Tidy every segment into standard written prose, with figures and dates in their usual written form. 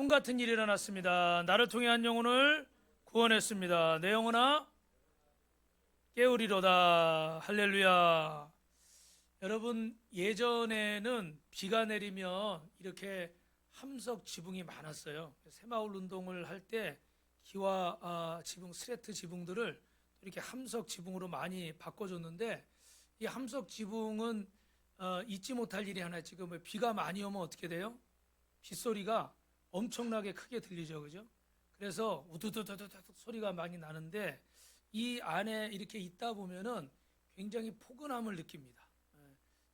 꿈 같은 일이 일어났습니다. 나를 통해 한 영혼을 구원했습니다. 내 영혼아 깨우리로다. 할렐루야. 여러분, 예전에는 비가 내리면 이렇게 함석 지붕이 많았어요. 새마을 운동을 할 때 기와 지붕, 스레트 지붕들을 이렇게 함석 지붕으로 많이 바꿔줬는데, 이 함석 지붕은 잊지 못할 일이 하나. 지금 비가 많이 오면 어떻게 돼요? 빗소리가 엄청나게 크게 들리죠, 그죠? 그래서 우두두두두 소리가 많이 나는데, 이 안에 이렇게 있다 보면은 굉장히 포근함을 느낍니다.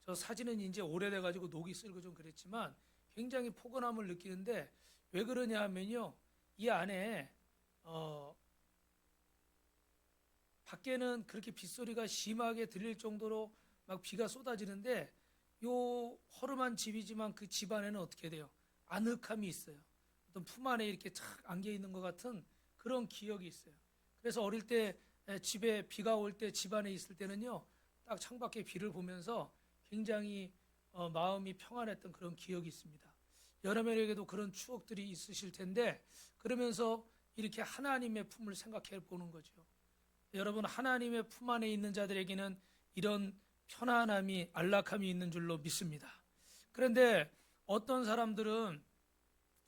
저 사진은 이제 오래돼 가지고 녹이 슬고 좀 그랬지만 굉장히 포근함을 느끼는데, 왜 그러냐 하면요, 이 안에 밖에는 그렇게 빗소리가 심하게 들릴 정도로 막 비가 쏟아지는데, 요 허름한 집이지만 그 집 안에는 어떻게 돼요? 아늑함이 있어요. 어떤 품 안에 이렇게 착 안겨 있는 것 같은 그런 기억이 있어요. 그래서 어릴 때 집에 비가 올 때 집 안에 있을 때는요, 딱 창밖에 비를 보면서 굉장히 마음이 평안했던 그런 기억이 있습니다. 여러분에게도 그런 추억들이 있으실 텐데, 그러면서 이렇게 하나님의 품을 생각해 보는 거죠. 여러분, 하나님의 품 안에 있는 자들에게는 이런 편안함이, 안락함이 있는 줄로 믿습니다. 그런데 어떤 사람들은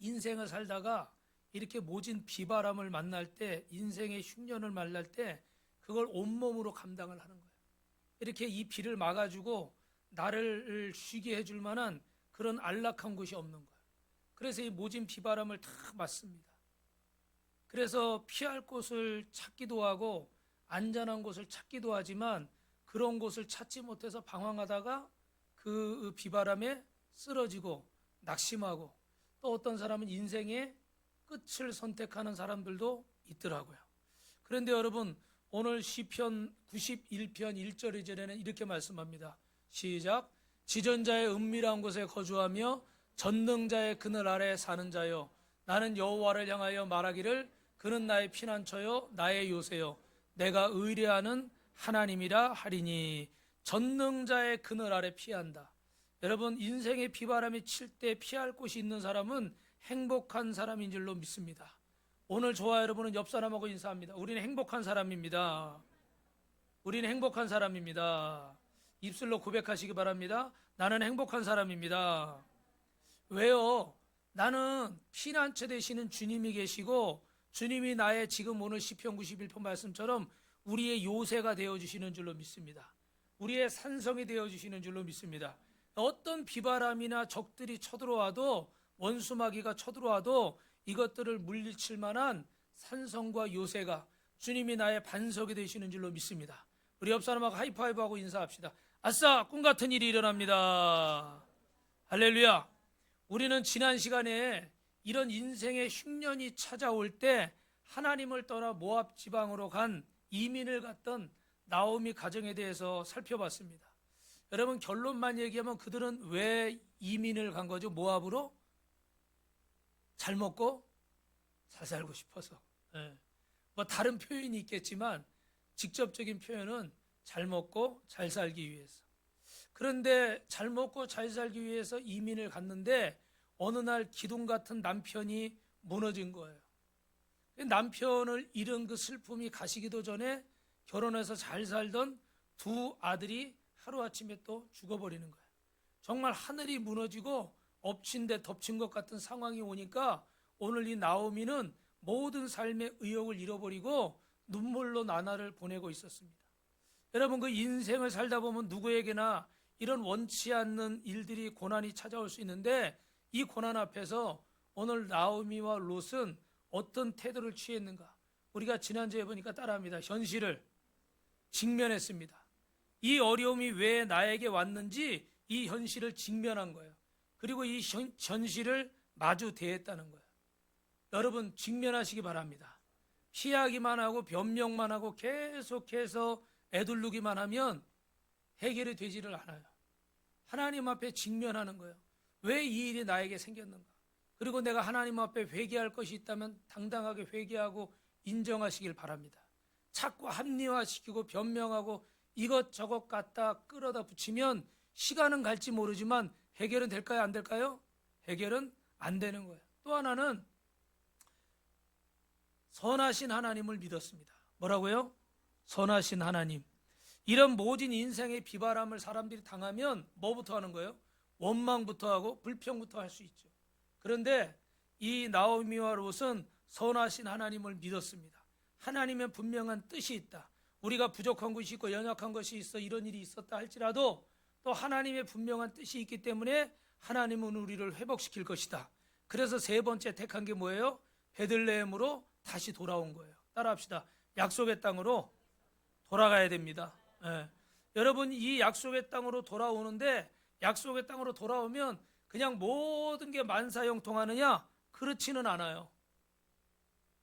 인생을 살다가 이렇게 모진 비바람을 만날 때, 인생의 흉년을 만날 때 그걸 온몸으로 감당을 하는 거예요. 이렇게 이 비를 막아주고 나를 쉬게 해줄 만한 그런 안락한 곳이 없는 거예요. 그래서 이 모진 비바람을 다 맞습니다. 그래서 피할 곳을 찾기도 하고 안전한 곳을 찾기도 하지만, 그런 곳을 찾지 못해서 방황하다가 그 비바람에 쓰러지고 낙심하고, 또 어떤 사람은 인생의 끝을 선택하는 사람들도 있더라고요. 그런데 여러분, 오늘 시편 91편 1절 2절에는 이렇게 말씀합니다. 시작. 지전자의 은밀한 곳에 거주하며 전능자의 그늘 아래 사는 자여, 나는 여호와를 향하여 말하기를 그는 나의 피난처요 나의 요새요 내가 의뢰하는 하나님이라 하리니. 전능자의 그늘 아래 피한다. 여러분, 인생의 비바람이 칠 때 피할 곳이 있는 사람은 행복한 사람인 줄로 믿습니다. 오늘 저와 여러분은 옆 사람하고 인사합니다. 우리는 행복한 사람입니다. 우리는 행복한 사람입니다. 입술로 고백하시기 바랍니다. 나는 행복한 사람입니다. 왜요? 나는 피난처 되시는 주님이 계시고, 주님이 나의 지금 오늘 시편 91편 말씀처럼 우리의 요새가 되어주시는 줄로 믿습니다. 우리의 산성이 되어주시는 줄로 믿습니다. 어떤 비바람이나 적들이 쳐들어와도, 원수마귀가 쳐들어와도 이것들을 물리칠 만한 산성과 요새가, 주님이 나의 반석이 되시는 줄로 믿습니다. 우리 옆 사람하고 하이파이브하고 인사합시다. 아싸, 꿈 같은 일이 일어납니다. 할렐루야. 우리는 지난 시간에 이런 인생의 흉년이 찾아올 때 하나님을 떠나 모압 지방으로 간 이민을 갔던 나오미 가정에 대해서 살펴봤습니다. 여러분, 결론만 얘기하면 그들은 왜 이민을 간 거죠? 모압으로? 잘 먹고 잘 살고 싶어서. 뭐 다른 표현이 있겠지만 직접적인 표현은 잘 먹고 잘 살기 위해서. 그런데 잘 먹고 잘 살기 위해서 이민을 갔는데, 어느 날 기둥 같은 남편이 무너진 거예요. 남편을 잃은 그 슬픔이 가시기도 전에 결혼해서 잘 살던 두 아들이 하루아침에 또 죽어버리는 거예요. 정말 하늘이 무너지고 엎친 데 덮친 것 같은 상황이 오니까, 오늘 이 나오미는 모든 삶의 의욕을 잃어버리고 눈물로 나날을 보내고 있었습니다. 여러분, 그 인생을 살다 보면 누구에게나 이런 원치 않는 일들이, 고난이 찾아올 수 있는데, 이 고난 앞에서 오늘 나오미와 롯은 어떤 태도를 취했는가? 우리가 지난주에 보니까 따라합니다. 현실을 직면했습니다. 이 어려움이 왜 나에게 왔는지 이 현실을 직면한 거예요. 그리고 이 현실을 마주 대했다는 거예요. 여러분, 직면하시기 바랍니다. 피하기만 하고 변명만 하고 계속해서 애둘르기만 하면 해결이 되지를 않아요. 하나님 앞에 직면하는 거예요. 왜 이 일이 나에게 생겼는가? 그리고 내가 하나님 앞에 회개할 것이 있다면 당당하게 회개하고 인정하시길 바랍니다. 자꾸 합리화시키고 변명하고 이것저것 갖다 끌어다 붙이면 시간은 갈지 모르지만 해결은 될까요? 안 될까요? 해결은 안 되는 거예요. 또 하나는 선하신 하나님을 믿었습니다. 뭐라고요? 선하신 하나님. 이런 모든 인생의 비바람을 사람들이 당하면 뭐부터 하는 거예요? 원망부터 하고 불평부터 할 수 있죠. 그런데 이 나오미와 롯은 선하신 하나님을 믿었습니다. 하나님의 분명한 뜻이 있다. 우리가 부족한 것이 있고 연약한 것이 있어 이런 일이 있었다 할지라도 또 하나님의 분명한 뜻이 있기 때문에 하나님은 우리를 회복시킬 것이다. 그래서 세 번째 택한 게 뭐예요? 베들레헴으로 다시 돌아온 거예요. 따라합시다. 약속의 땅으로 돌아가야 됩니다. 예. 여러분 이 약속의 땅으로 돌아오는데 약속의 땅으로 돌아오면 그냥 모든 게 만사형통하느냐? 그렇지는 않아요.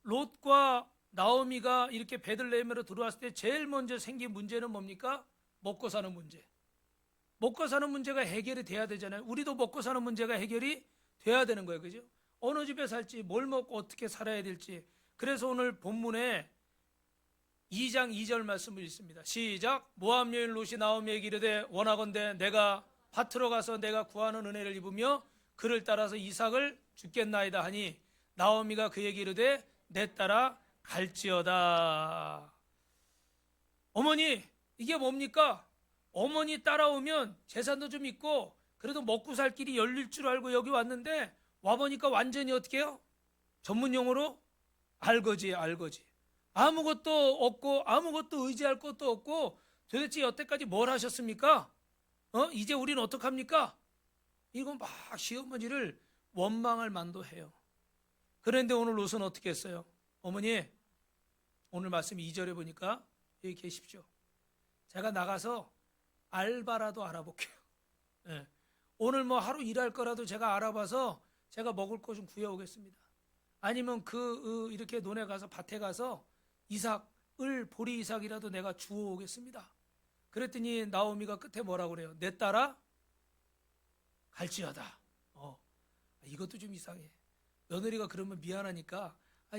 롯과 나오미가 이렇게 베들레헴으로 들어왔을 때 제일 먼저 생긴 문제는 뭡니까? 먹고 사는 문제. 먹고 사는 문제가 해결이 돼야 되잖아요. 우리도 먹고 사는 문제가 해결이 돼야 되는 거예요. 그죠? 어느 집에 살지, 뭘 먹고 어떻게 살아야 될지. 그래서 오늘 본문에 2장 2절 말씀을 읽습니다. 시작. 모압 여인 롯이 나오미에게 이르되 원하건대 내가 밭으로 가서 내가 구하는 은혜를 입으며 그를 따라서 이삭을 죽겠나이다 하니 나오미가 그에게 이르되 내 따라 갈지어다. 어머니 이게 뭡니까? 어머니 따라오면 재산도 좀 있고 그래도 먹고 살 길이 열릴 줄 알고 여기 왔는데 와보니까 완전히 어떻게 해요? 전문 용어로 알거지. 아무것도 없고 아무것도 의지할 것도 없고 도대체 여태까지 뭘 하셨습니까? 이제 우리는 어떡합니까? 이거 막 시어머니를 원망할 만도 해요. 그런데 오늘 롯은 어떻게 했어요? 어머니 오늘 말씀 2절에 보니까 여기 계십시오. 제가 나가서 알바라도 알아볼게요. 네. 오늘 뭐 하루 일할 거라도 제가 알아봐서 제가 먹을 거 좀 구해오겠습니다. 아니면 이렇게 논에 가서 밭에 가서 이삭을 보리 이삭이라도 내가 주워오겠습니다. 그랬더니 나오미가 끝에 뭐라고 그래요? 내 따라 갈지어다. 이것도 좀 이상해. 며느리가 그러면 미안하니까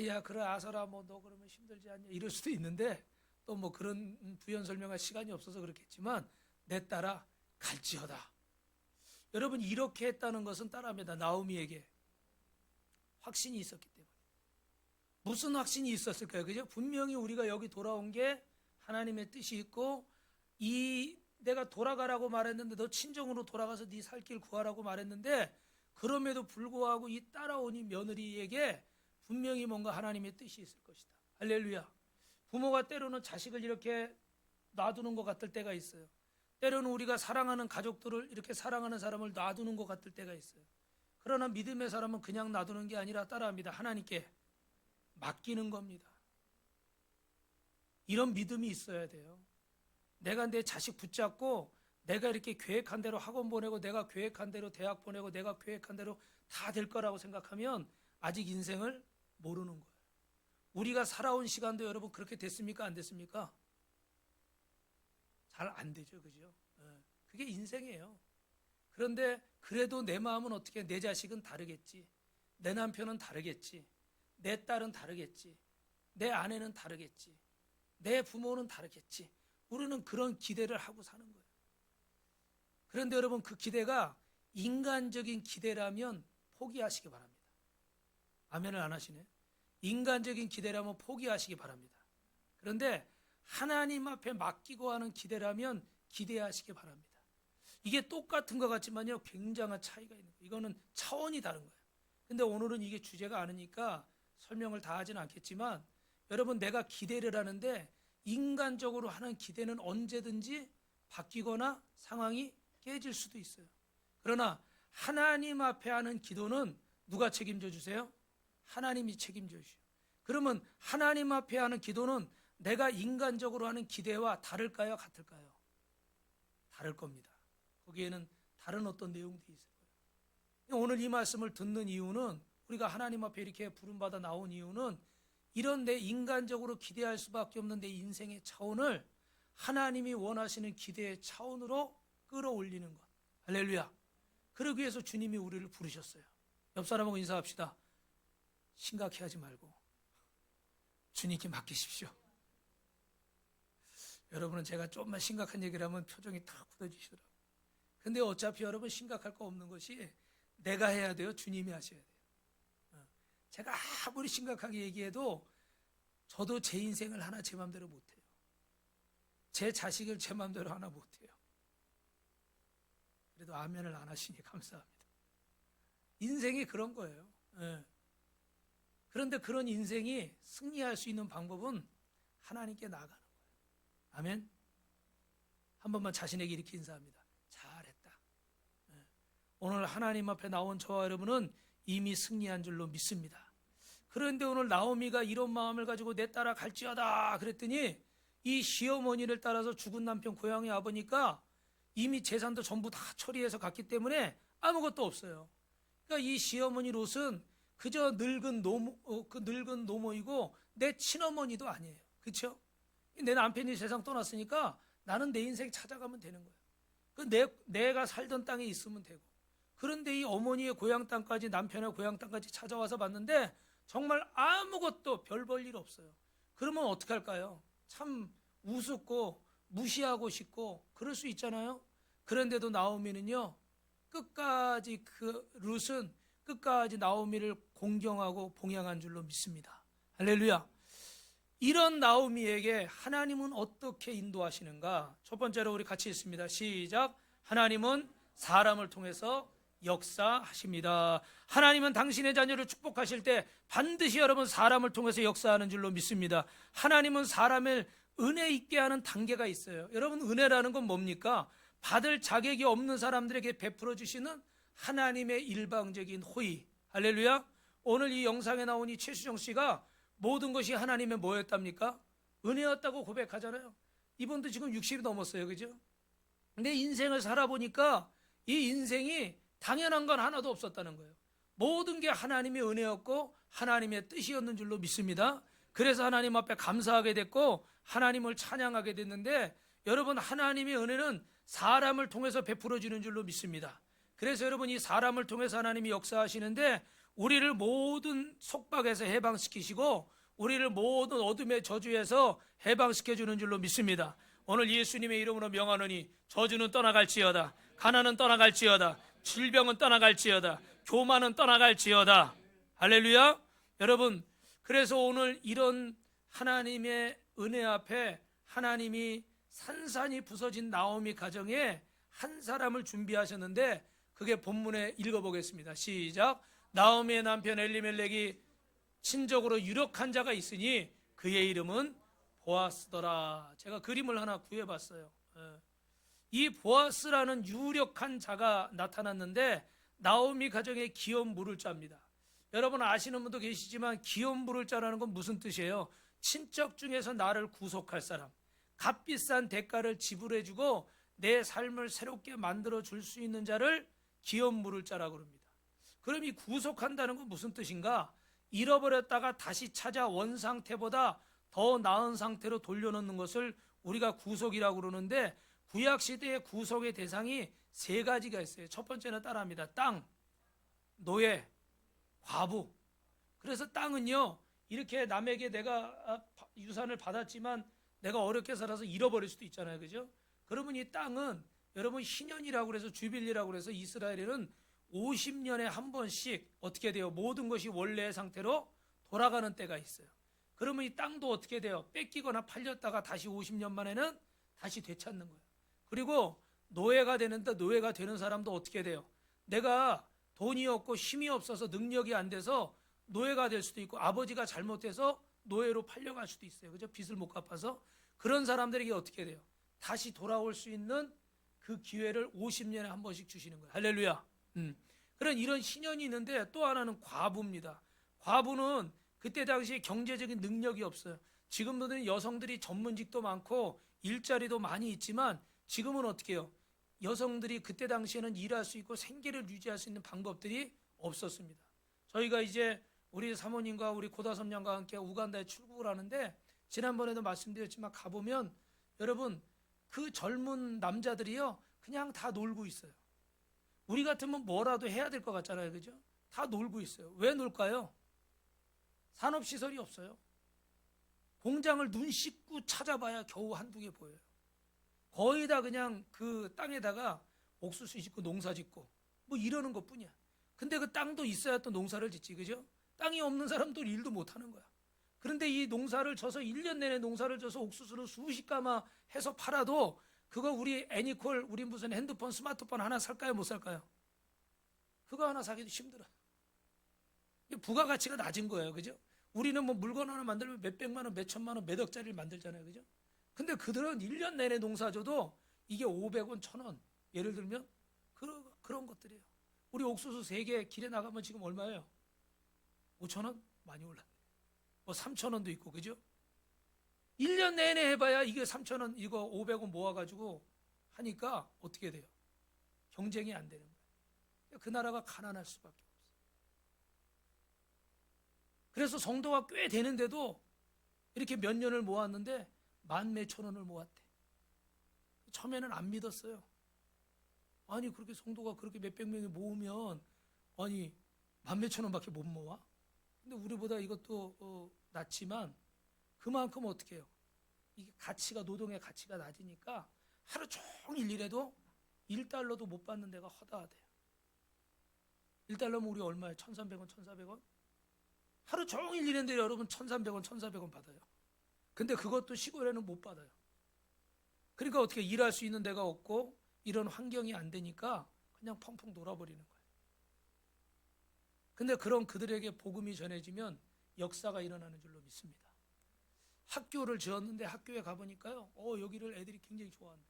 야 그래 아서라 뭐 너 그러면 힘들지 않냐 이럴 수도 있는데 또 뭐 그런 부연 설명할 시간이 없어서 그렇겠지만 내 따라 갈지어다. 여러분 이렇게 했다는 것은 따라합니다. 나오미에게 확신이 있었기 때문에. 무슨 확신이 있었을까요? 그죠? 분명히 우리가 여기 돌아온 게 하나님의 뜻이 있고 내가 돌아가라고 말했는데 너 친정으로 돌아가서 네 살 길 구하라고 말했는데 그럼에도 불구하고 이 따라온 이 며느리에게 분명히 뭔가 하나님의 뜻이 있을 것이다. 할렐루야. 부모가 때로는 자식을 이렇게 놔두는 것 같을 때가 있어요. 때로는 우리가 사랑하는 가족들을 이렇게 사랑하는 사람을 놔두는 것 같을 때가 있어요. 그러나 믿음의 사람은 그냥 놔두는 게 아니라 따라합니다. 하나님께 맡기는 겁니다. 이런 믿음이 있어야 돼요. 내가 내 자식 붙잡고 내가 이렇게 계획한 대로 학원 보내고 내가 계획한 대로 대학 보내고 내가 계획한 대로 다 될 거라고 생각하면 아직 인생을 모르는 거예요. 우리가 살아온 시간도 여러분 그렇게 됐습니까? 안 됐습니까? 잘 안 되죠. 그죠? 그게 인생이에요. 그런데 그래도 내 마음은 어떻게 내 자식은 다르겠지. 내 남편은 다르겠지. 내 딸은 다르겠지. 내 아내는 다르겠지. 내 부모는 다르겠지. 우리는 그런 기대를 하고 사는 거예요. 그런데 여러분 그 기대가 인간적인 기대라면 포기하시기 바랍니다. 아멘을 안 하시네. 인간적인 기대라면 포기하시기 바랍니다. 그런데 하나님 앞에 맡기고 하는 기대라면 기대하시기 바랍니다. 이게 똑같은 것 같지만요 굉장한 차이가 있는 거예요. 이거는 차원이 다른 거예요. 근데 오늘은 이게 주제가 아니니까 설명을 다 하지는 않겠지만 여러분 내가 기대를 하는데 인간적으로 하는 기대는 언제든지 바뀌거나 상황이 깨질 수도 있어요. 그러나 하나님 앞에 하는 기도는 누가 책임져 주세요? 하나님이 책임져 주셔요. 그러면 하나님 앞에 하는 기도는 내가 인간적으로 하는 기대와 다를까요? 같을까요? 다를 겁니다. 거기에는 다른 어떤 내용들이 있을 거예요. 오늘 이 말씀을 듣는 이유는 우리가 하나님 앞에 이렇게 부름받아 나온 이유는 이런 내 인간적으로 기대할 수밖에 없는 내 인생의 차원을 하나님이 원하시는 기대의 차원으로 끌어올리는 것. 할렐루야. 그러기 위해서 주님이 우리를 부르셨어요. 옆 사람하고 인사합시다. 심각해하지 말고 주님께 맡기십시오. 여러분은 제가 조금만 심각한 얘기를 하면 표정이 탁 굳어지시더라고요. 근데 어차피 여러분 심각할 거 없는 것이 내가 해야 돼요? 주님이 하셔야 돼요? 제가 아무리 심각하게 얘기해도 저도 제 인생을 하나 제 마음대로 못해요. 제 자식을 제 마음대로 하나 못해요. 그래도 아멘을 안 하시니 감사합니다. 인생이 그런 거예요. 예. 그런데 그런 인생이 승리할 수 있는 방법은 하나님께 나아가는 거예요. 아멘. 한 번만 자신에게 이렇게 인사합니다. 잘했다. 예. 오늘 하나님 앞에 나온 저와 여러분은 이미 승리한 줄로 믿습니다. 그런데 오늘 나오미가 이런 마음을 가지고 내 따라 갈지어다 그랬더니 이 시어머니를 따라서 죽은 남편 고향에 와보니까 이미 재산도 전부 다 처리해서 갔기 때문에 아무것도 없어요. 그러니까 이 시어머니 롯은 그저 늙은 노모이고 내 친어머니도 아니에요. 그렇죠? 내 남편이 세상 떠났으니까 나는 내 인생 찾아가면 되는 거예요. 내가 살던 땅에 있으면 되고. 그런데 이 어머니의 고향 땅까지, 남편의 고향 땅까지 찾아와서 봤는데 정말 아무것도 별 볼 일 없어요. 그러면 어떻게 할까요? 참 우습고 무시하고 싶고 그럴 수 있잖아요. 그런데도 나오미는요, 끝까지 룻은 끝까지 나오미를 공경하고 봉양한 줄로 믿습니다. 할렐루야. 이런 나오미에게 하나님은 어떻게 인도하시는가? 첫 번째로 우리 같이 읽습니다. 시작. 하나님은 사람을 통해서 역사하십니다. 하나님은 당신의 자녀를 축복하실 때 반드시 여러분 사람을 통해서 역사하는 줄로 믿습니다. 하나님은 사람을 은혜 있게 하는 단계가 있어요. 여러분, 은혜라는 건 뭡니까? 받을 자격이 없는 사람들에게 베풀어 주시는 하나님의 일방적인 호의. 할렐루야. 오늘 이 영상에 나온 이 최수정 씨가 모든 것이 하나님의 뭐였답니까? 은혜였다고 고백하잖아요. 이분도 지금 60이 넘었어요. 그죠? 근데 인생을 살아보니까 이 인생이 당연한 건 하나도 없었다는 거예요. 모든 게 하나님의 은혜였고 하나님의 뜻이었는 줄로 믿습니다. 그래서 하나님 앞에 감사하게 됐고 하나님을 찬양하게 됐는데, 여러분, 하나님의 은혜는 사람을 통해서 베풀어 주는 줄로 믿습니다. 그래서 여러분, 이 사람을 통해서 하나님이 역사하시는데 우리를 모든 속박에서 해방시키시고 우리를 모든 어둠의 저주에서 해방시켜 주는 줄로 믿습니다. 오늘 예수님의 이름으로 명하노니 저주는 떠나갈지어다, 가난은 떠나갈지어다, 질병은 떠나갈지어다, 교만은 떠나갈지어다. 할렐루야. 여러분, 그래서 오늘 이런 하나님의 은혜 앞에 하나님이 산산이 부서진 나오미 가정에 한 사람을 준비하셨는데 그게 본문에 읽어보겠습니다. 시작. 나오미의 남편 엘리멜렉이 친족으로 유력한 자가 있으니 그의 이름은 보아스더라. 제가 그림을 하나 구해봤어요. 이 보아스라는 유력한 자가 나타났는데 나오미 가정에 기업 물을 자입니다. 여러분 아시는 분도 계시지만 기업 물을 자라는 건 무슨 뜻이에요? 친척 중에서 나를 구속할 사람, 값비싼 대가를 지불해주고 내 삶을 새롭게 만들어 줄 수 있는 자를 기업 물을 자라고 합니다. 그럼 이 구속한다는 건 무슨 뜻인가? 잃어버렸다가 다시 찾아 원 상태보다 더 나은 상태로 돌려놓는 것을 우리가 구속이라고 그러는데, 구약시대의 구속의 대상이 세 가지가 있어요. 첫 번째는 따라합니다. 땅, 노예, 과부. 그래서 땅은요, 이렇게 남에게 내가 유산을 받았지만 내가 어렵게 살아서 잃어버릴 수도 있잖아요. 그죠? 그러면 이 땅은 여러분 희년이라고 그래서 주빌리라고 그래서 이스라엘에는 50년에 한 번씩 어떻게 돼요? 모든 것이 원래의 상태로 돌아가는 때가 있어요. 그러면 이 땅도 어떻게 돼요? 뺏기거나 팔렸다가 다시 50년 만에는 다시 되찾는 거예요. 그리고 노예가 되는데, 노예가 되는 사람도 어떻게 돼요? 내가 돈이 없고 힘이 없어서 능력이 안 돼서 노예가 될 수도 있고, 아버지가 잘못해서 노예로 팔려갈 수도 있어요. 그죠? 빚을 못 갚아서. 그런 사람들에게 어떻게 돼요? 다시 돌아올 수 있는 그 기회를 50년에 한 번씩 주시는 거예요. 할렐루야. 그런 이런 신연이 있는데, 또 하나는 과부입니다. 과부는 그때 당시에 경제적인 능력이 없어요. 지금도 여성들이 전문직도 많고 일자리도 많이 있지만 지금은 어떻게 해요? 여성들이 그때 당시에는 일할 수 있고 생계를 유지할 수 있는 방법들이 없었습니다. 저희가 이제 우리 사모님과 우리 고다섬양과 함께 우간다에 출국을 하는데, 지난번에도 말씀드렸지만 가보면 여러분, 그 젊은 남자들이요 그냥 다 놀고 있어요. 우리 같으면 뭐라도 해야 될 것 같잖아요. 그죠? 다 놀고 있어요. 왜 놀까요? 산업시설이 없어요. 공장을 눈 씻고 찾아봐야 겨우 한두 개 보여요. 거의 다 그냥 그 땅에다가 옥수수 짓고 농사 짓고 뭐 이러는 것 뿐이야. 근데 그 땅도 있어야 또 농사를 짓지. 그죠? 땅이 없는 사람도 일도 못 하는 거야. 그런데 이 농사를 져서 1년 내내 농사를 져서 옥수수를 수십 가마 해서 팔아도 그거 우리 애니콜, 우리 무슨 핸드폰, 스마트폰 하나 살까요? 못 살까요? 그거 하나 사기도 힘들어요. 부가가치가 낮은 거예요. 그죠? 우리는 뭐 물건 하나 만들면 몇백만 원, 몇천만 원, 몇 억짜리를 만들잖아요. 그죠? 근데 그들은 1년 내내 농사 져도 이게 500원, 1000원. 예를 들면 그런 것들이에요. 우리 옥수수 3개 길에 나가면 지금 얼마예요? 5,000원? 많이 올랐네. 뭐 3,000원도 있고, 그죠? 1년 내내 해봐야 이게 3,000원, 이거 500원 모아가지고 하니까 어떻게 돼요? 경쟁이 안 되는 거예요. 그 나라가 가난할 수밖에 없어요. 그래서 성도가 꽤 되는데도 이렇게 몇 년을 모았는데 10,000원을 모았대. 처음에는 안 믿었어요. 아니 그렇게 성도가 그렇게 몇백 명이 모으면 아니 10,000원밖에 못 모아? 근데 우리보다 이것도 낮지만 그만큼 어떻게 해요? 이게 가치가, 노동의 가치가 낮으니까 하루 종일 일해도 1달러도 못 받는 데가 허다하대요. 1달러면 우리 얼마예요? 1,300원, 1,400원? 하루 종일 일했는데 여러분 1,300원, 1,400원 받아요. 근데 그것도 시골에는 못 받아요. 그러니까 어떻게 일할 수 있는 데가 없고 이런 환경이 안 되니까 그냥 펑펑 놀아버리는 거예요. 근데 그런 그들에게 복음이 전해지면 역사가 일어나는 줄로 믿습니다. 학교를 지었는데 학교에 가보니까요, 여기를 애들이 굉장히 좋아한대.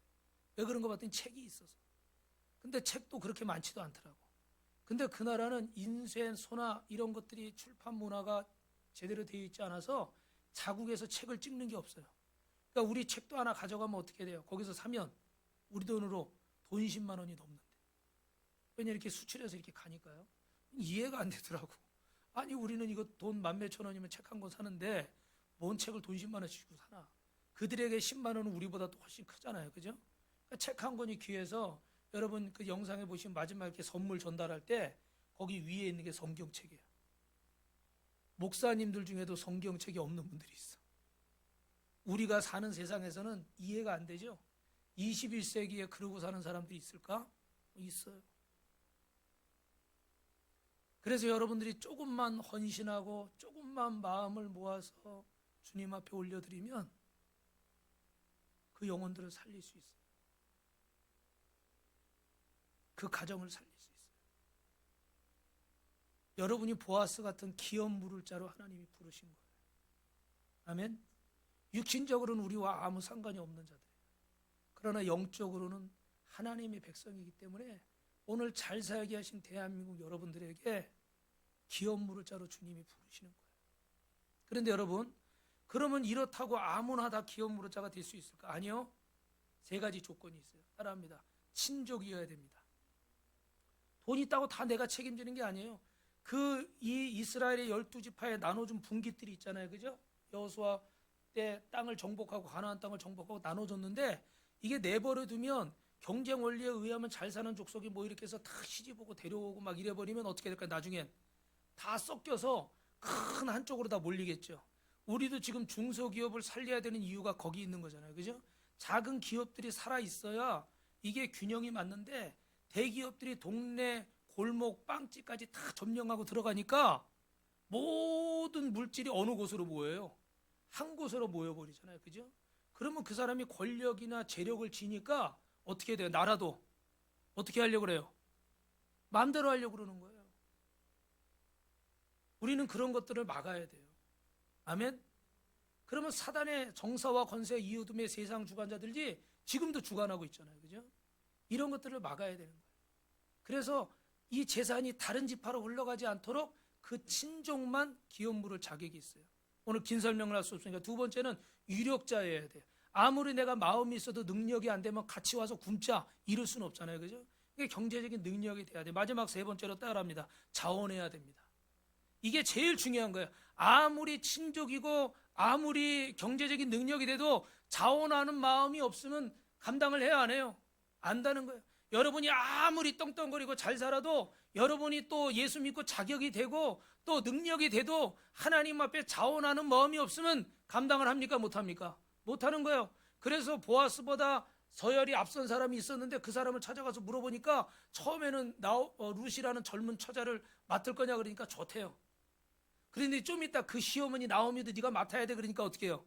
왜 그런 거 봤더니 책이 있어서. 근데 책도 그렇게 많지도 않더라고. 근데 그 나라는 인쇄, 소나 이런 것들이 출판 문화가 제대로 되어 있지 않아서 자국에서 책을 찍는 게 없어요. 그러니까 우리 책도 하나 가져가면 어떻게 돼요? 거기서 사면 우리 돈으로 돈 10만 원이 넘는데. 왜냐 이렇게 수출해서 이렇게 가니까요. 이해가 안 되더라고. 아니 우리는 이거 돈 10,000원이면 책 한 권 사는데 뭔 책을 돈 10만 원씩 주고 사나. 그들에게 10만 원은 우리보다 또 훨씬 크잖아요. 그죠? 그러니까 책 한 권이 귀해서 여러분 그 영상에 보시면 마지막에 이렇게 선물 전달할 때 거기 위에 있는 게 성경책이에요. 목사님들 중에도 성경책이 없는 분들이 있어. 우리가 사는 세상에서는 이해가 안 되죠. 21세기에 그러고 사는 사람들이 있을까? 있어요. 그래서 여러분들이 조금만 헌신하고 조금만 마음을 모아서 주님 앞에 올려드리면 그 영혼들을 살릴 수 있어요. 그 가정을 살릴 수 있어요. 여러분이 보아스 같은 기업 물을 자로 하나님이 부르신 거예요. 아멘. 육신적으로는 우리와 아무 상관이 없는 자들이에요. 그러나 영적으로는 하나님의 백성이기 때문에 오늘 잘 살게 하신 대한민국 여러분들에게 기업 물을 자로 주님이 부르시는 거예요. 그런데 여러분, 그러면 이렇다고 아무나 다 기업 물을 자가 될 수 있을까? 아니요. 3가지 조건이 있어요. 따라합니다. 친족이어야 됩니다. 돈 있다고 다 내가 책임지는 게 아니에요. 이 이스라엘의 12지파에 나눠준 분깃들이 있잖아요. 그죠? 여호수아 때 땅을 정복하고 가나안 땅을 정복하고 나눠줬는데 이게 내버려 두면 경쟁 원리에 의하면 잘 사는 족속이 뭐 이렇게 해서 다 시집오고 데려오고 막 이래버리면 어떻게 될까요? 나중엔 다 섞여서 큰 한쪽으로 다 몰리겠죠. 우리도 지금 중소기업을 살려야 되는 이유가 거기 있는 거잖아요. 그죠? 작은 기업들이 살아있어야 이게 균형이 맞는데 대기업들이 동네 골목 빵집까지 다 점령하고 들어가니까 모든 물질이 어느 곳으로 모여요? 한 곳으로 모여버리잖아요. 그죠? 그러면 그 사람이 권력이나 재력을 지니까 어떻게 돼요? 나라도 어떻게 하려고 그래요? 마음대로 하려고 그러는 거예요. 우리는 그런 것들을 막아야 돼요. 아멘? 그러면 사단의 정사와 권세 이웃음의 세상 주관자들이 지금도 주관하고 있잖아요. 그죠? 이런 것들을 막아야 되는 거예요. 그래서 이 재산이 다른 지파로 흘러가지 않도록 그 친족만 기업 물을 자격이 있어요. 오늘 긴 설명을 할 수 없으니까 두 번째는 유력자여야 돼요. 아무리 내가 마음이 있어도 능력이 안 되면 같이 와서 굶자 이럴 수는 없잖아요. 그죠? 이게 경제적인 능력이 돼야 돼요. 마지막 3번째로 따라합니다. 자원해야 됩니다. 이게 제일 중요한 거예요. 아무리 친족이고 아무리 경제적인 능력이 돼도 자원하는 마음이 없으면 감당을 해야 안 해요. 안다는 거예요. 여러분이 아무리 떵떵거리고 잘 살아도 여러분이 또 예수 믿고 자격이 되고 또 능력이 돼도 하나님 앞에 자원하는 마음이 없으면 감당을 합니까? 못합니까? 못하는 거예요. 그래서 보아스보다 서열이 앞선 사람이 있었는데 그 사람을 찾아가서 물어보니까 처음에는 룻이라는 젊은 처자를 맡을 거냐 그러니까 좋대요. 그런데 좀 이따 그 시어머니 나오미도 네가 맡아야 돼. 그러니까 어떻게 해요?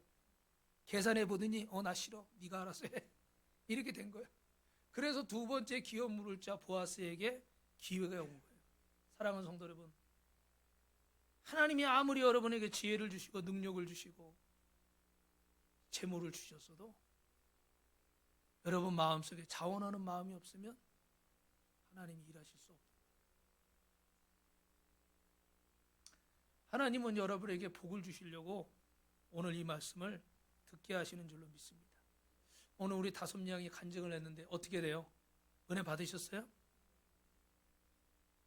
계산해 보더니 나 싫어. 네가 알아서 해. 이렇게 된 거예요. 그래서 두 번째 기업 물을 자 보아스에게 기회가 온 거예요. 사랑하는 성도 여러분, 하나님이 아무리 여러분에게 지혜를 주시고 능력을 주시고 재물을 주셨어도 여러분 마음속에 자원하는 마음이 없으면 하나님이 일하실 수 없다. 하나님은 여러분에게 복을 주시려고 오늘 이 말씀을 듣게 하시는 줄로 믿습니다. 오늘 우리 5명이 간증을 했는데 어떻게 돼요? 은혜 받으셨어요?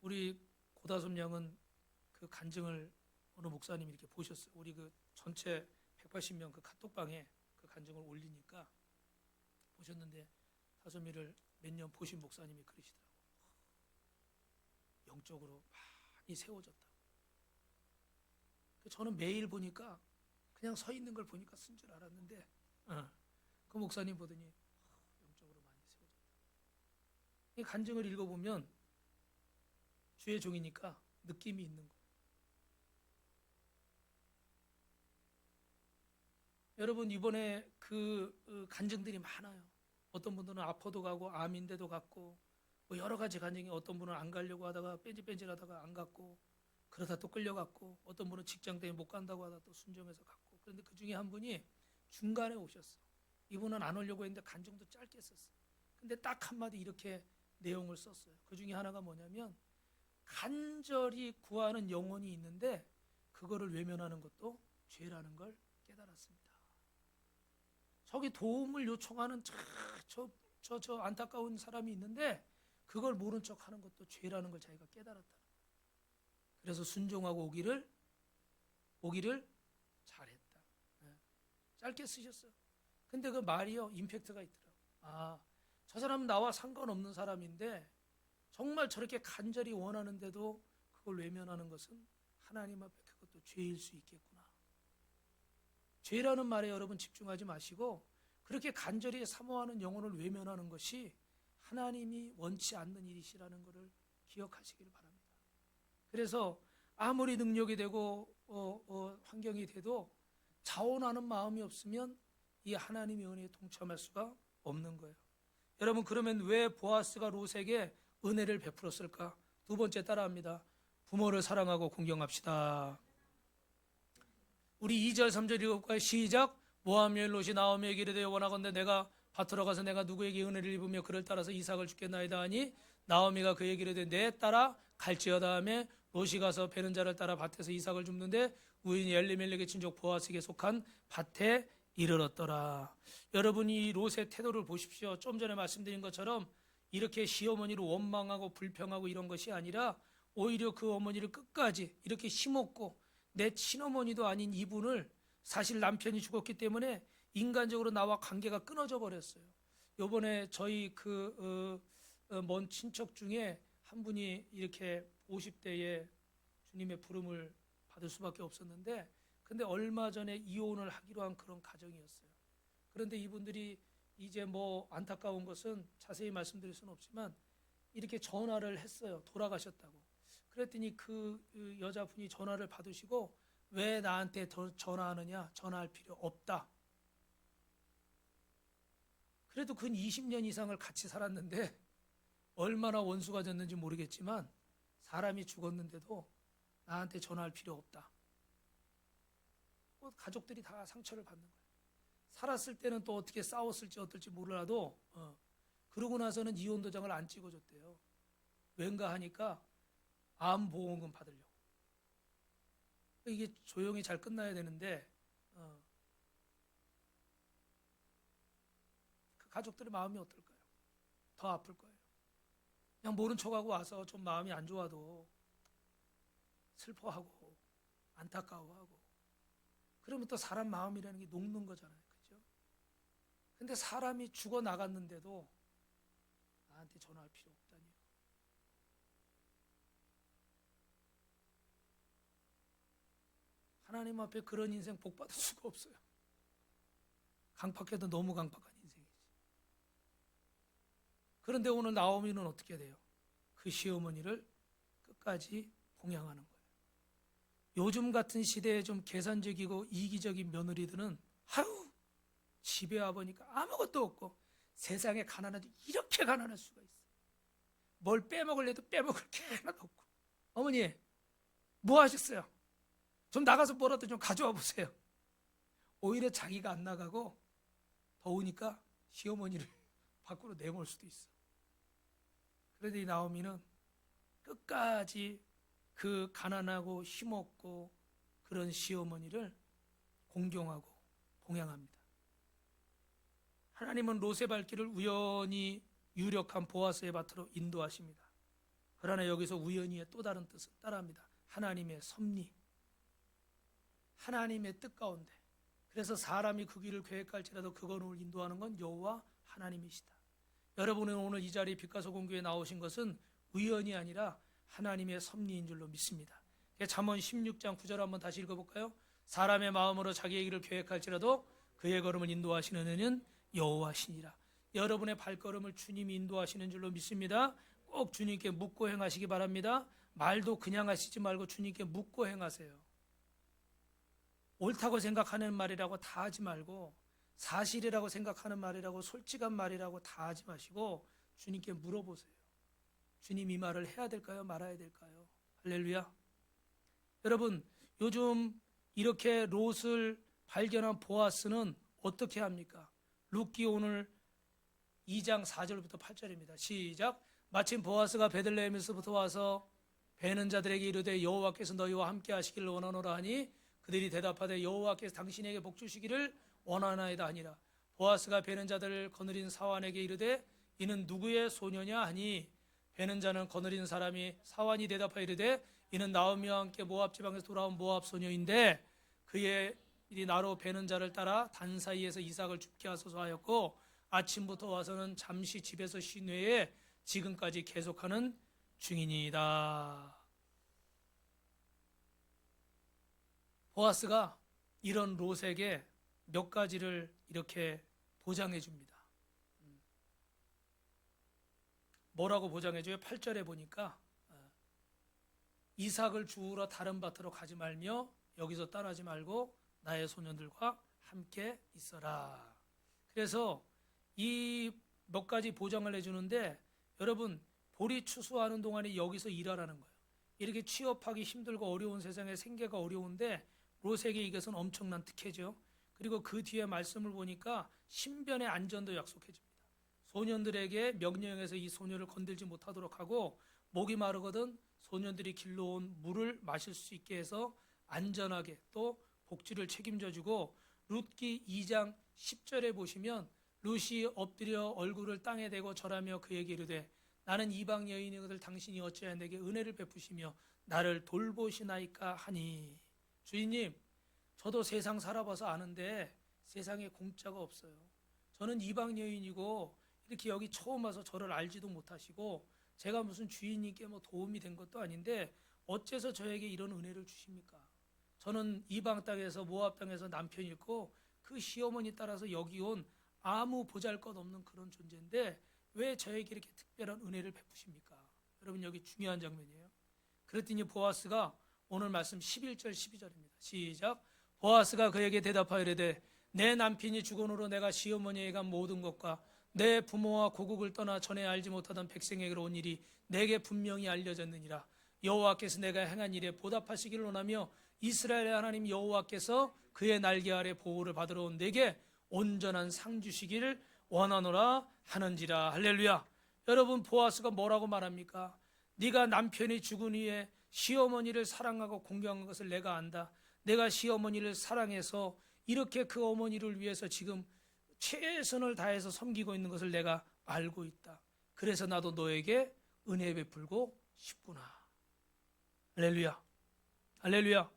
우리 고다솜 양은 그 간증을 어느 목사님이 이렇게 보셨어요. 우리 그 전체 180명 그 카톡방에 그 간증을 올리니까 보셨는데 다솜이를 몇 년 보신 목사님이 그러시더라고요. 영적으로 많이 세워졌다. 저는 매일 보니까 그냥 서 있는 걸 보니까 쓴 줄 알았는데 그 목사님 보더니 영적으로 많이 세워졌다. 이 간증을 읽어보면 주의 종이니까 느낌이 있는 거예요. 여러분 이번에 그 간증들이 많아요. 어떤 분들은 아파도 가고 암인데도 갔고 뭐 여러 가지 간증이 어떤 분은 안 가려고 하다가 뺀질뺀질하다가 안 갔고 그러다 또 끌려갔고 어떤 분은 직장 때문에 못 간다고 하다 또 순종해서 갔고 그런데 그 중에 한 분이 중간에 오셨어. 이분은 안 오려고 했는데 간증도 짧게 썼어요. 근데 딱 한마디 이렇게 내용을 썼어요. 그 중에 하나가 뭐냐면 간절히 구하는 영혼이 있는데 그거를 외면하는 것도 죄라는 걸 깨달았습니다. 저기 도움을 요청하는 저 안타까운 사람이 있는데 그걸 모른 척하는 것도 죄라는 걸 자기가 깨달았다는 거예요. 그래서 순종하고 오기를 잘했다. 짧게 쓰셨어요. 근데 그 말이요 임팩트가 있더라고요. 저 사람은 나와 상관없는 사람인데 정말 저렇게 간절히 원하는데도 그걸 외면하는 것은 하나님 앞에 그것도 죄일 수 있겠구나. 죄라는 말에 여러분 집중하지 마시고 그렇게 간절히 사모하는 영혼을 외면하는 것이 하나님이 원치 않는 일이시라는 것을 기억하시기를 바랍니다. 그래서 아무리 능력이 되고 환경이 돼도 자원하는 마음이 없으면 이 하나님의 은혜에 동참할 수가 없는 거예요. 여러분 그러면 왜 보아스가 롯에게 은혜를 베풀었을까? 두 번째 따라합니다. 부모를 사랑하고 공경합시다. 우리 2절 3절 읽어볼까요? 시작. 모함여인 롯이 나오미에게 이르되 원하건대 내가 밭으로 가서 내가 누구에게 은혜를 입으며 그를 따라서 이삭을 주겠나이다 하니 나오미가 그에게 이르되 내 따라 갈지어다 하며 롯이 가서 베는 자를 따라 밭에서 이삭을 줍는데 우인이 엘리멜렉의 친족 보아스에게 속한 밭에 이르렀더라. 여러분이 롯의 태도를 보십시오. 좀 전에 말씀드린 것처럼 이렇게 시어머니를 원망하고 불평하고 이런 것이 아니라 오히려 그 어머니를 끝까지 이렇게 힘없고 내 친어머니도 아닌 이분을 사실 남편이 죽었기 때문에 인간적으로 나와 관계가 끊어져 버렸어요. 요번에 저희 먼 친척 중에 한 분이 이렇게 50대에 주님의 부름을 받을 수밖에 없었는데 근데 얼마 전에 이혼을 하기로 한 그런 가정이었어요. 그런데 이분들이 이제 뭐 안타까운 것은 자세히 말씀드릴 수는 없지만 이렇게 전화를 했어요. 돌아가셨다고. 그랬더니 그 여자분이 전화를 받으시고 왜 나한테 전화하느냐? 전화할 필요 없다. 그래도 근 20년 이상을 같이 살았는데 얼마나 원수가 됐는지 모르겠지만 사람이 죽었는데도 나한테 전화할 필요 없다. 가족들이 다 상처를 받는 거예요. 살았을 때는 또 어떻게 싸웠을지 어떨지 몰라도 그러고 나서는 이혼 도장을 안 찍어줬대요. 왠가 하니까 암보험금 받으려고. 이게 조용히 잘 끝나야 되는데 그 가족들의 마음이 어떨까요? 더 아플 거예요. 그냥 모른 척하고 와서 좀 마음이 안 좋아도 슬퍼하고 안타까워하고 그러면 또 사람 마음이라는 게 녹는 거잖아요. 그죠? 근데 사람이 죽어 나갔는데도 나한테 전화할 필요 없다니요. 하나님 앞에 그런 인생 복 받을 수가 없어요. 강팍해도 너무 강팍한 인생이지. 그런데 오늘 나오미는 어떻게 돼요? 그 시어머니를 끝까지 봉양하는 거예요. 요즘 같은 시대에 좀 계산적이고 이기적인 며느리들은 아유 집에 와보니까 아무것도 없고 세상에 가난해도 이렇게 가난할 수가 있어. 뭘 빼먹으려도 빼먹을 게 하나도 없고. 어머니 뭐 하셨어요? 좀 나가서 뭐라도 좀 가져와 보세요. 오히려 자기가 안 나가고 더우니까 시어머니를 밖으로 내몰 수도 있어. 그런데 이 나오미는 끝까지 그 가난하고 힘없고 그런 시어머니를 공경하고 봉양합니다. 하나님은 롯의 발길을 우연히 유력한 보아스의 밭으로 인도하십니다. 그러나 여기서 우연히의 또 다른 뜻을 따라합니다. 하나님의 섭리, 하나님의 뜻 가운데. 그래서 사람이 그 길을 계획할지라도 그것을 인도하는 건 여호와 하나님이시다. 여러분은 오늘 이 자리에 빛과 공교에 나오신 것은 우연이 아니라 하나님의 섭리인 줄로 믿습니다. 잠언 16장 9절 한번 다시 읽어볼까요? 사람의 마음으로 자기의 길을 계획할지라도 그의 걸음을 인도하시는 이는 여호와시니라. 여러분의 발걸음을 주님이 인도하시는 줄로 믿습니다. 꼭 주님께 묻고 행하시기 바랍니다. 말도 그냥 하시지 말고 주님께 묻고 행하세요. 옳다고 생각하는 말이라고 다 하지 말고, 사실이라고 생각하는 말이라고 솔직한 말이라고 다 하지 마시고 주님께 물어보세요. 주님, 이 말을 해야 될까요? 말아야 될까요? 할렐루야. 여러분, 요즘 이렇게 롯을 발견한 보아스는 어떻게 합니까? 룻기 오늘 2장 4절부터 8절입니다. 시작. 마침 보아스가 베들레헴에서부터 와서 베는 자들에게 이르되 여호와께서 너희와 함께 하시기를 원하노라 하니 그들이 대답하되 여호와께서 당신에게 복 주시기를 원하나이다 하니라. 보아스가 베는 자들을 거느린 사환에게 이르되 이는 누구의 소녀냐 하니 베는 자는 거느린 사람이 사환이 대답하여 이르되 이는 나오미와 함께 모압 지방에서 돌아온 모압 소녀인데 그의 일이 나로 베는 자를 따라 단 사이에서 이삭을 죽게 하소서 하였고 아침부터 와서는 잠시 집에서 쉰 후에 지금까지 계속하는 중이니이다. 보아스가 이런 롯에게 몇 가지를 이렇게 보장해 줍니다. 뭐라고 보장해 줘요? 8절에 보니까 이삭을 주우러 다른 밭으로 가지 말며 여기서 떠나지 말고 나의 소년들과 함께 있어라. 그래서 이 몇 가지 보장을 해주는데 여러분, 보리 추수하는 동안에 여기서 일하라는 거예요. 이렇게 취업하기 힘들고 어려운 세상에 생계가 어려운데 롯에게 이것은 엄청난 특혜죠. 그리고 그 뒤에 말씀을 보니까 신변의 안전도 약속해 줍니다. 소년들에게 명령해서 이 소녀를 건들지 못하도록 하고 목이 마르거든 소년들이 길러 온 물을 마실 수 있게 해서 안전하게 또 복지를 책임져 주고 룻기 2장 10절에 보시면 룻이 엎드려 얼굴을 땅에 대고 절하며 그에게 이르되 나는 이방 여인이거늘 당신이 어찌하여 내게 은혜를 베푸시며 나를 돌보시나이까 하니. 주인님, 저도 세상 살아봐서 아는데 세상에 공짜가 없어요. 저는 이방 여인이고 이렇게 여기 처음 와서 저를 알지도 못하시고 제가 무슨 주인님께 뭐 도움이 된 것도 아닌데 어째서 저에게 이런 은혜를 주십니까? 저는 이방 땅에서 모압 땅에서 남편이 있고 그 시어머니 따라서 여기 온 아무 보잘것없는 그런 존재인데 왜 저에게 이렇게 특별한 은혜를 베푸십니까? 여러분, 여기 중요한 장면이에요. 그랬더니 보아스가 오늘 말씀 11절 12절입니다. 시작. 보아스가 그에게 대답하여 이르되 내 남편이 죽은후로 내가 시어머니에게 간 모든 것과 내 부모와 고국을 떠나 전에 알지 못하던 백성에게로 온 일이 내게 분명히 알려졌느니라. 여호와께서 내가 행한 일에 보답하시기를 원하며 이스라엘의 하나님 여호와께서 그의 날개 아래 보호를 받으러 온 내게 온전한 상 주시기를 원하노라 하는지라. 할렐루야. 여러분, 보아스가 뭐라고 말합니까? 네가 남편이 죽은 후에 시어머니를 사랑하고 공경한 것을 내가 안다. 내가 시어머니를 사랑해서 이렇게 그 어머니를 위해서 지금 최선을 다해서 섬기고 있는 것을 내가 알고 있다. 그래서 나도 너에게 은혜 베풀고 싶구나. 할렐루야. 할렐루야.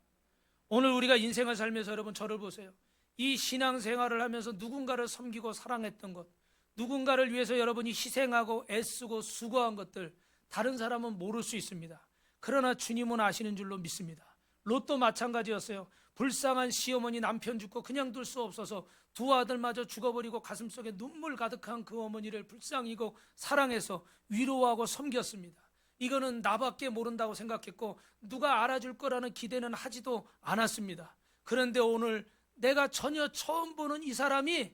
오늘 우리가 인생을 살면서 여러분 저를 보세요. 이 신앙생활을 하면서 누군가를 섬기고 사랑했던 것, 누군가를 위해서 여러분이 희생하고 애쓰고 수고한 것들 다른 사람은 모를 수 있습니다. 그러나 주님은 아시는 줄로 믿습니다. 롯도 마찬가지였어요. 불쌍한 시어머니 남편 죽고 그냥 둘 수 없어서 두 아들마저 죽어버리고 가슴속에 눈물 가득한 그 어머니를 불쌍히고 사랑해서 위로하고 섬겼습니다. 이거는 나밖에 모른다고 생각했고 누가 알아줄 거라는 기대는 하지도 않았습니다. 그런데 오늘 내가 전혀 처음 보는 이 사람이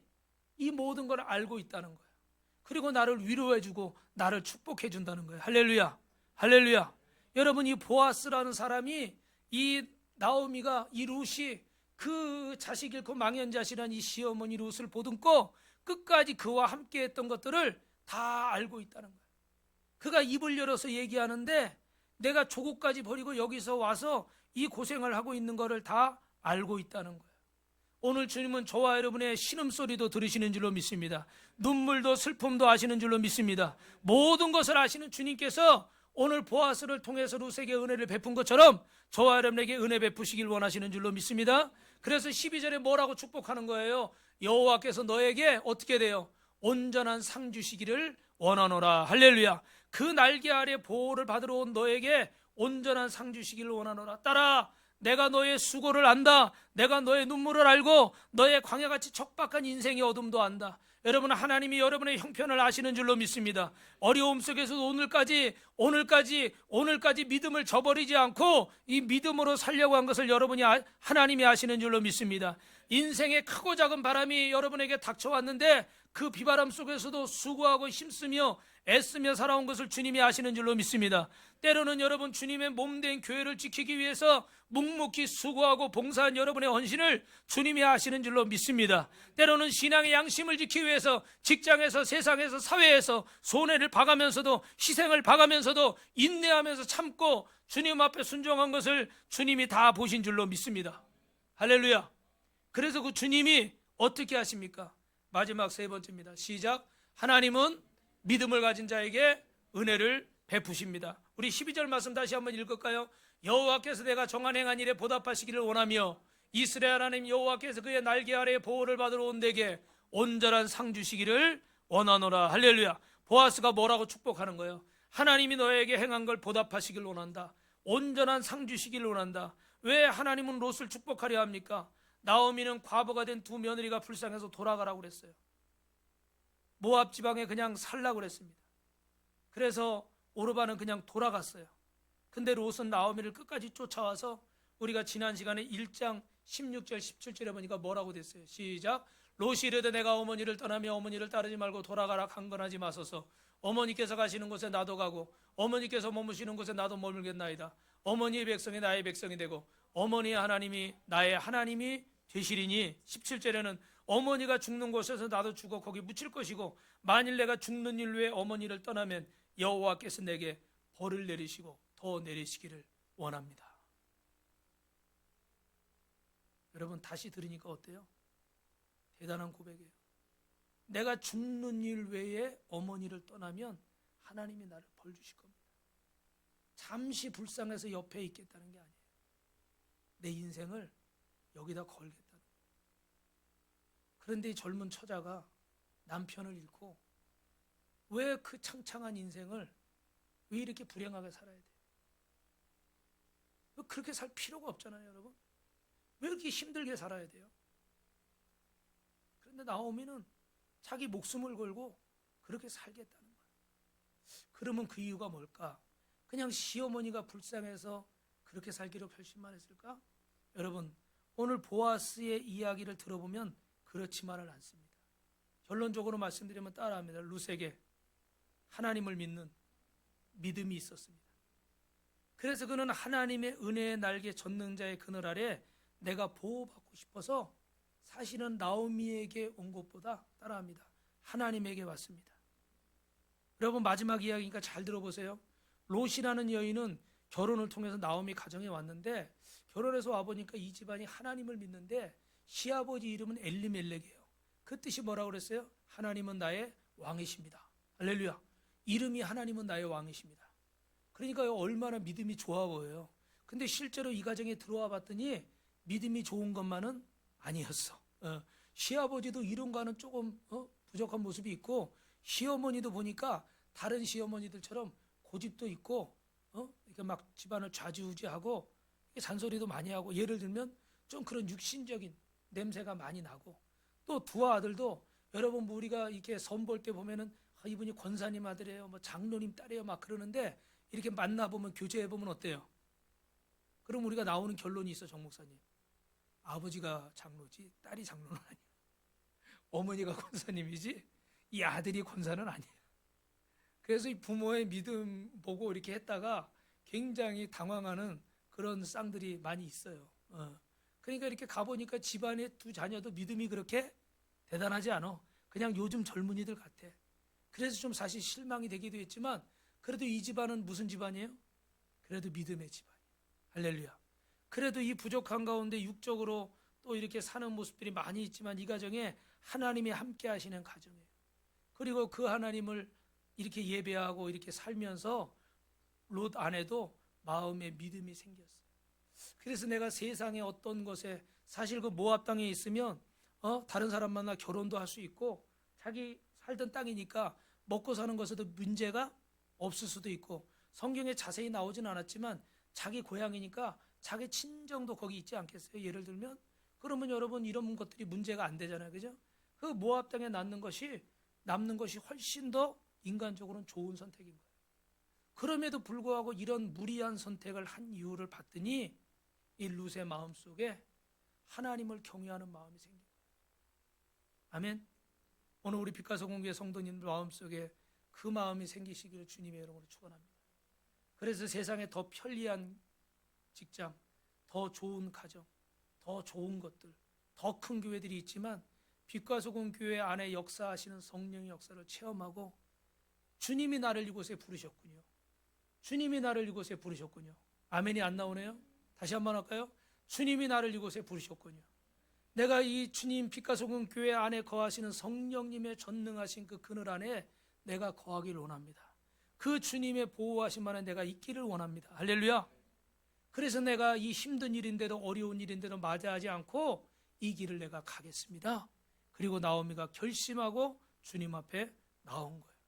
이 모든 걸 알고 있다는 거예요. 그리고 나를 위로해주고 나를 축복해준다는 거예요. 할렐루야, 할렐루야. 여러분, 이 보아스라는 사람이, 이 나오미가, 이 룻이 그 자식 잃고 망연자실한 이 시어머니 룻을 보듬고 끝까지 그와 함께 했던 것들을 다 알고 있다는 거예요. 그가 입을 열어서 얘기하는데 내가 조국까지 버리고 여기서 와서 이 고생을 하고 있는 것을 다 알고 있다는 거예요. 오늘 주님은 저와 여러분의 신음소리도 들으시는 줄로 믿습니다. 눈물도 슬픔도 아시는 줄로 믿습니다. 모든 것을 아시는 주님께서 오늘 보아스를 통해서 룻에게 은혜를 베푼 것처럼 저와 여러분에게 은혜 베푸시길 원하시는 줄로 믿습니다. 그래서 12절에 뭐라고 축복하는 거예요? 여호와께서 너에게 어떻게 돼요? 온전한 상 주시기를 원하노라. 할렐루야. 그 날개 아래 보호를 받으러 온 너에게 온전한 상 주시기를 원하노라. 따라, 내가 너의 수고를 안다. 내가 너의 눈물을 알고 너의 광야같이 척박한 인생의 어둠도 안다. 여러분, 하나님이 여러분의 형편을 아시는 줄로 믿습니다. 어려움 속에서도 오늘까지 믿음을 저버리지 않고 이 믿음으로 살려고 한 것을 여러분이 하나님이 아시는 줄로 믿습니다. 인생의 크고 작은 바람이 여러분에게 닥쳐왔는데 그 비바람 속에서도 수고하고 힘쓰며 애쓰며 살아온 것을 주님이 아시는 줄로 믿습니다. 때로는 여러분, 주님의 몸된 교회를 지키기 위해서 묵묵히 수고하고 봉사한 여러분의 헌신을 주님이 아시는 줄로 믿습니다. 때로는 신앙의 양심을 지키기 위해서 직장에서, 세상에서, 사회에서 손해를 봐가면서도, 희생을 봐가면서도 인내하면서 참고 주님 앞에 순종한 것을 주님이 다 보신 줄로 믿습니다. 할렐루야. 그래서 그 주님이 어떻게 하십니까? 마지막 세 번째입니다. 시작. 하나님은 믿음을 가진 자에게 은혜를 베푸십니다. 우리 12절 말씀 다시 한번 읽을까요? 여호와께서 내가 정한 행한 일에 보답하시기를 원하며 이스라엘 하나님 여호와께서 그의 날개 아래에 보호를 받으러 온 내게 온전한 상 주시기를 원하노라. 할렐루야. 보아스가 뭐라고 축복하는 거예요? 하나님이 너에게 행한 걸 보답하시기를 원한다. 온전한 상 주시기를 원한다. 왜 하나님은 롯을 축복하려 합니까? 나오미는 과부가 된 두 며느리가 불쌍해서 돌아가라고 그랬어요. 모압 지방에 그냥 살라고 그랬습니다. 그래서 오르바는 그냥 돌아갔어요. 근데 롯은 나오미를 끝까지 쫓아와서 우리가 지난 시간에 1장 16절 17절에 보니까 뭐라고 됐어요? 시작. 롯이 이르되 내가 어머니를 떠나며 어머니를 따르지 말고 돌아가라. 강건하지 마소서. 어머니께서 가시는 곳에 나도 가고 어머니께서 머무시는 곳에 나도 머물겠나이다. 어머니의 백성이 나의 백성이 되고 어머니의 하나님이 나의 하나님이 되시리니. 17절에는 어머니가 죽는 곳에서 나도 죽어 거기 묻힐 것이고 만일 내가 죽는 일 외에 어머니를 떠나면 여호와께서 내게 벌을 내리시고 더 내리시기를 원합니다. 여러분, 다시 들으니까 어때요? 대단한 고백이에요. 내가 죽는 일 외에 어머니를 떠나면 하나님이 나를 벌 주실 겁니다. 잠시 불쌍해서 옆에 있겠다는 게 아니에요. 내 인생을 여기다 걸겠다는 거예요. 그런데 이 젊은 처자가 남편을 잃고 왜 그 창창한 인생을 왜 이렇게 불행하게 살아야 돼요? 그렇게 살 필요가 없잖아요, 여러분. 왜 이렇게 힘들게 살아야 돼요? 그런데 나오미는 자기 목숨을 걸고 그렇게 살겠다는 거예요. 그러면 그 이유가 뭘까? 그냥 시어머니가 불쌍해서 그렇게 살기로 결심만 했을까? 여러분, 오늘 보아스의 이야기를 들어보면 그렇지만은 않습니다. 결론적으로 말씀드리면 따라합니다. 룻에게 하나님을 믿는 믿음이 있었습니다. 그래서 그는 하나님의 은혜의 날개 전능자의 그늘 아래 내가 보호받고 싶어서 사실은 나오미에게 온 것보다 따라합니다. 하나님에게 왔습니다. 여러분, 마지막 이야기니까 잘 들어보세요. 롯이라는 여인은 결혼을 통해서 나오미 가정에 왔는데 결혼해서 와보니까 이 집안이 하나님을 믿는데 시아버지 이름은 엘리멜렉이에요. 그 뜻이 뭐라고 그랬어요? 하나님은 나의 왕이십니다. 할렐루야. 이름이 하나님은 나의 왕이십니다. 그러니까 얼마나 믿음이 좋아 보여요. 근데 실제로 이 가정에 들어와 봤더니 믿음이 좋은 것만은 아니었어. 시아버지도 이름과는 조금 부족한 모습이 있고 시어머니도 보니까 다른 시어머니들처럼 고집도 있고 이렇게 막 집안을 좌지우지하고 잔소리도 많이 하고, 예를 들면 좀 그런 육신적인 냄새가 많이 나고, 또 두 아들도 여러분 우리가 이렇게 선볼 때 보면은 이분이 권사님 아들이에요, 뭐 장로님 딸이에요 막 그러는데 이렇게 만나보면 교제해보면 어때요? 그럼 우리가 나오는 결론이 있어, 정 목사님. 아버지가 장로지 딸이 장로는 아니야. 어머니가 권사님이지 이 아들이 권사는 아니야. 그래서 이 부모의 믿음 보고 이렇게 했다가 굉장히 당황하는 그런 쌍들이 많이 있어요. 그러니까 이렇게 가보니까 집안의 두 자녀도 믿음이 그렇게 대단하지 않아. 그냥 요즘 젊은이들 같아. 그래서 좀 사실 실망이 되기도 했지만 그래도 이 집안은 무슨 집안이에요? 그래도 믿음의 집안이에요. 할렐루야. 그래도 이 부족한 가운데 육적으로 또 이렇게 사는 모습들이 많이 있지만 이 가정에 하나님이 함께 하시는 가정이에요. 그리고 그 하나님을 이렇게 예배하고 이렇게 살면서 롯 안에도 마음의 믿음이 생겼어요. 그래서 내가 세상의 어떤 것에 사실 그 모압 땅에 있으면 다른 사람 만나 결혼도 할 수 있고 자기 살던 땅이니까 먹고 사는 것에도 문제가 없을 수도 있고 성경에 자세히 나오진 않았지만 자기 고향이니까 자기 친정도 거기 있지 않겠어요? 예를 들면 그러면 여러분 이런 것들이 문제가 안 되잖아요, 그죠? 그 모압 땅에 남는 것이 훨씬 더 인간적으로는 좋은 선택인 거예요. 그럼에도 불구하고 이런 무리한 선택을 한 이유를 봤더니 이 룻의 마음 속에 하나님을 경외하는 마음이 생긴 거예요. 아멘. 오늘 우리 빛가서공교회 성도님들 마음 속에 그 마음이 생기시기를 주님의 이름으로 축원합니다. 그래서 세상에 더 편리한 직장, 더 좋은 가정, 더 좋은 것들, 더 큰 교회들이 있지만 빛과 소금 교회 안에 역사하시는 성령의 역사를 체험하고 주님이 나를 이곳에 부르셨군요. 주님이 나를 이곳에 부르셨군요. 아멘이 안 나오네요. 다시 한번 할까요? 주님이 나를 이곳에 부르셨군요. 내가 이 주님 빛과 소금 교회 안에 거하시는 성령님의 전능하신 그 그늘 안에 내가 거하기를 원합니다. 그 주님의 보호하심 안에 내가 있기를 원합니다. 할렐루야. 그래서 내가 이 힘든 일인데도 어려운 일인데도 맞이하지 않고 이 길을 내가 가겠습니다. 그리고 나오미가 결심하고 주님 앞에 나온 거예요.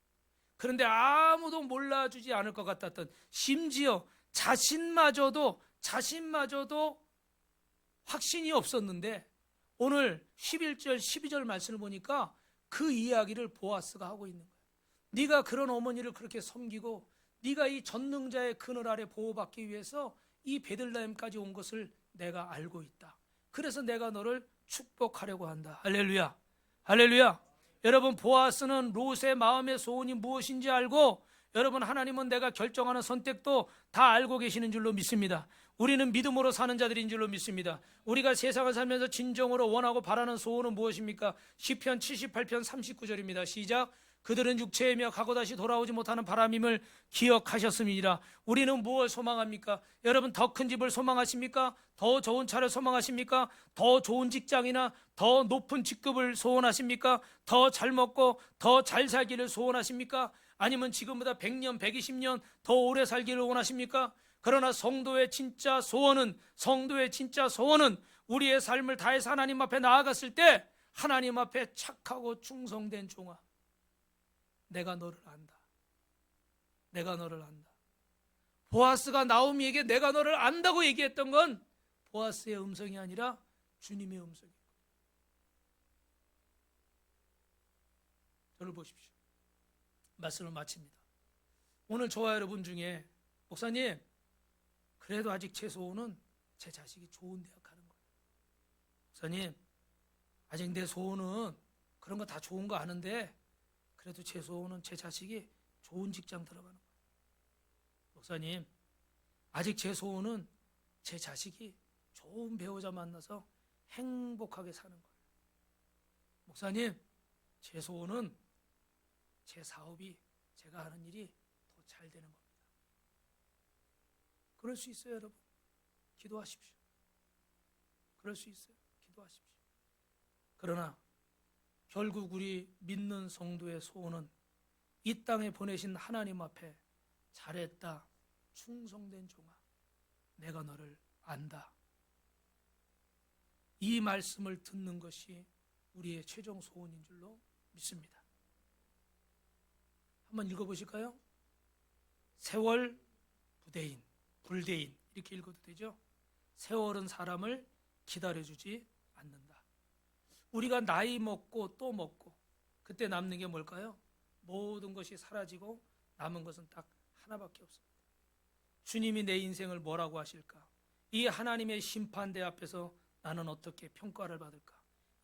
그런데 아무도 몰라주지 않을 것 같았던, 심지어 자신마저도 확신이 없었는데 오늘 11절 12절 말씀을 보니까 그 이야기를 보아스가 하고 있는 거예요. 네가 그런 어머니를 그렇게 섬기고 네가 이 전능자의 그늘 아래 보호받기 위해서 이 베들레헴까지 온 것을 내가 알고 있다. 그래서 내가 너를 축복하려고 한다. 할렐루야. 할렐루야. 여러분, 보아스는 롯의 마음의 소원이 무엇인지 알고, 여러분, 하나님은 내가 결정하는 선택도 다 알고 계시는 줄로 믿습니다. 우리는 믿음으로 사는 자들인 줄로 믿습니다. 우리가 세상을 살면서 진정으로 원하고 바라는 소원은 무엇입니까? 시편 78편 39절입니다. 시작. 그들은 육체이며 가고 다시 돌아오지 못하는 바람임을 기억하셨음이니라. 우리는 무엇을 소망합니까? 여러분, 더 큰 집을 소망하십니까? 더 좋은 차를 소망하십니까? 더 좋은 직장이나 더 높은 직급을 소원하십니까? 더 잘 먹고 더 잘 살기를 소원하십니까? 아니면 지금보다 100년, 120년 더 오래 살기를 원하십니까? 그러나 성도의 진짜 소원은 우리의 삶을 다해서 하나님 앞에 나아갔을 때 하나님 앞에 착하고 충성된 종아, 내가 너를 안다. 내가 너를 안다. 보아스가 나오미에게 내가 너를 안다고 얘기했던 건 보아스의 음성이 아니라 주님의 음성이에요. 저를 보십시오. 말씀을 마칩니다. 오늘 저와 여러분 중에 목사님, 그래도 아직 제 소원은 제 자식이 좋은 대학 가는 거예요. 목사님, 아직 내 소원은 그런 거 다 좋은 거 아는데 그래도 제 소원은 제 자식이 좋은 직장 들어가는 거예요. 목사님, 아직 제 소원은 제 자식이 좋은 배우자 만나서 행복하게 사는 거예요. 목사님, 제 소원은 제 사업이, 제가 하는 일이 더 잘 되는 겁니다. 그럴 수 있어요, 여러분. 기도하십시오. 그럴 수 있어요. 기도하십시오. 그러나 결국 우리 믿는 성도의 소원은 이 땅에 보내신 하나님 앞에 잘했다, 충성된 종아, 내가 너를 안다. 이 말씀을 듣는 것이 우리의 최종 소원인 줄로 믿습니다. 한번 읽어보실까요? 세월 부대인, 불대인 이렇게 읽어도 되죠? 세월은 사람을 기다려주지 않는다. 우리가 나이 먹고 또 먹고 그때 남는 게 뭘까요? 모든 것이 사라지고 남은 것은 딱 하나밖에 없습니다. 주님이 내 인생을 뭐라고 하실까? 이 하나님의 심판대 앞에서 나는 어떻게 평가를 받을까?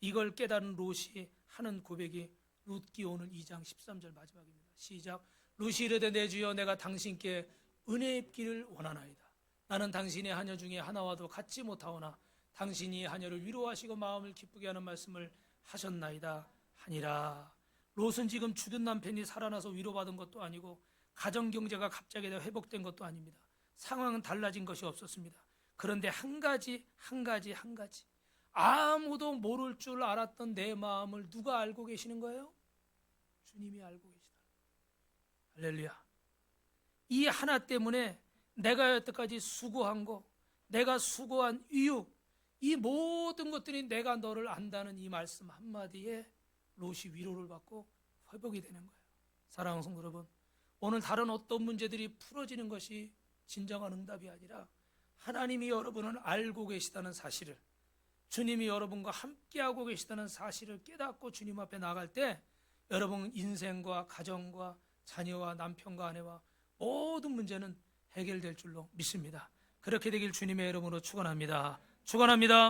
이걸 깨달은 롯이 하는 고백이 룻기 오늘 2장 13절 마지막입니다. 시작. 룻이 이르되 내 주여 내가 당신께 은혜 입기를 원하나이다. 나는 당신의 하녀 중에 하나와도 같지 못하오나 당신이 하녀를 위로하시고 마음을 기쁘게 하는 말씀을 하셨나이다 하니라. 롯은 지금 죽은 남편이 살아나서 위로받은 것도 아니고 가정경제가 갑자기 회복된 것도 아닙니다. 상황은 달라진 것이 없었습니다. 그런데 한 가지 아무도 모를 줄 알았던 내 마음을 누가 알고 계시는 거예요? 주님이 알고 계시다. 할렐루야. 이 하나 때문에 내가 여태까지 수고한 거, 내가 수고한 이유, 이 모든 것들이 내가 너를 안다는 이 말씀 한마디에 롯이 위로를 받고 회복이 되는 거예요. 사랑하는 성도 여러분, 오늘 다른 어떤 문제들이 풀어지는 것이 진정한 응답이 아니라 하나님이 여러분을 알고 계시다는 사실을, 주님이 여러분과 함께하고 계시다는 사실을 깨닫고 주님 앞에 나갈 때 여러분 인생과 가정과 자녀와 남편과 아내와 모든 문제는 해결될 줄로 믿습니다. 그렇게 되길 주님의 이름으로 축원합니다. 축원합니다.